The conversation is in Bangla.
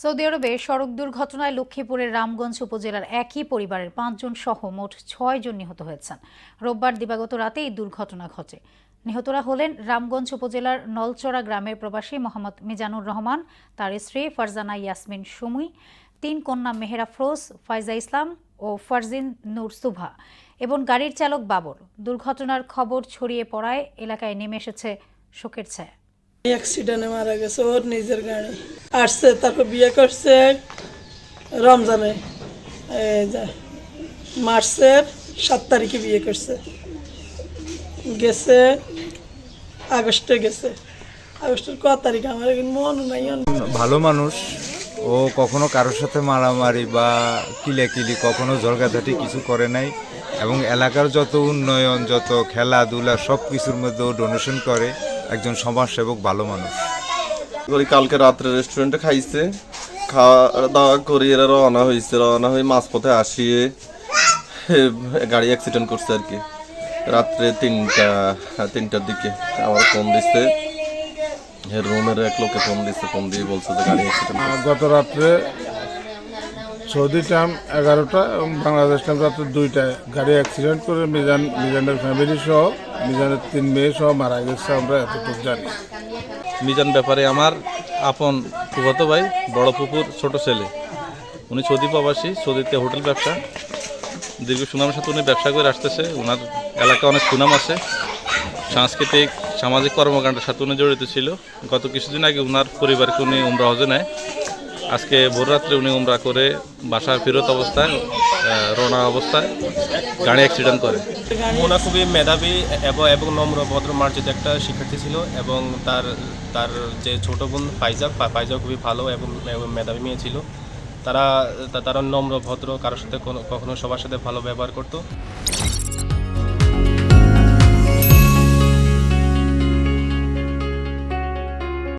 সৌদি আরবে সড়ক দুর্ঘটনায় লক্ষ্মীপুরের রামগঞ্জ উপজেলার একই পরিবারের ৫ জন সহ মোট ৬ জন নিহত হয়েছেন। রোববার দিবাগত রাতে এই দুর্ঘটনা ঘটে। নিহতরা হলেন রামগঞ্জ উপজেলার নলচড়া গ্রামের প্রবাসী মোহাম্মদ মিজানুর রহমান, তার স্ত্রী ফারজানা ইয়াসমিন সুমুই, ৩ কন্যা মেহেরা ফরোজ, ফাইজা ইসলাম ও ফারজিন নূর সুভা এবং গাড়ির চালক বাবর। দুর্ঘটনার খবর ছড়িয়ে পড়ায় এলাকায় নেমে এসেছে শোকের ছায়া। অ্যাক্সিডেন্টে মারা গেছে, ওর নিজের গাড়ি আসছে, তারপর বিয়ে করছে রমজানে, মার্চের 7 তারিখে বিয়ে করছে, গেছে আগস্টে, গেছে আগস্টের ক তারিখ আমার মনে নাই। ভালো মানুষ, ও কখনো কারোর সাথে মারামারি বা কিলাকিলি কখনো ঝগড়াঝাটি কিছু করে নাই এবং এলাকার যত উন্নয়ন, যত খেলাধুলা সব কিছুর মধ্যে ও ডোনেশন করে। একজন সমাজসেবক, ভালো মানুষ। কালকে রাত্রে রেস্টুরেন্টে খাইছে, খাওয়া দাওয়া করে এরা রওনা হয়েছে। রওনা হয়ে মাঝপথে আসিয়ে গাড়ি অ্যাক্সিডেন্ট করছে আর কি। রাত্রে 3টার দিকে আমার ফোন দিচ্ছে, রুমের এক লোকে ফোন দিচ্ছে, ফোন দিয়ে বলছে যে গাড়ি অ্যাক্সিডেন্ট। গত রাত্রে সৌদি টাইম 11টা এবং বাংলাদেশ টাইম রাত্রে 2টায় গাড়ি অ্যাক্সিডেন্ট করে মিজানের ফ্যামিলি সহ, মিজানের 3 মেয়ে সহ মারা গেছে, আমরা এতটুকু জানি। মিজান ব্যাপারে আমার আপন ফুফাতো ভাই, বড় ফুপুর ছোট ছেলে। উনি সৌদি প্রবাসী, সৌদিতে হোটেল ব্যবসা, দীর্ঘ সুনামের সাথে উনি ব্যবসা করে আসতেছে। ওনার এলাকায় অনেক সুনাম আছে, সাংস্কৃতিক সামাজিক কর্মকাণ্ডের সাথে উনি জড়িত ছিল। গত কিছুদিন আগে ওনার পরিবারকে উনি উমরা হজে নেয়। আজকে ভোররাত্রে উনি উমরা করে বাসার ফেরত অবস্থায়, রওনা অবস্থায় গাড়ি অ্যাক্সিডেন্ট করে। মোনা খুবই মেধাবী এবং নম্র ভদ্র মার্জিত একটা শিক্ষার্থী ছিল, এবং তার যে ছোট বোন ফাইজা খুবই ভালো এবং মেধাবী মেয়ে ছিল। তারা নম্র ভদ্র, কারোর সাথে কখনো সবার সাথে ভালো ব্যবহার করতো।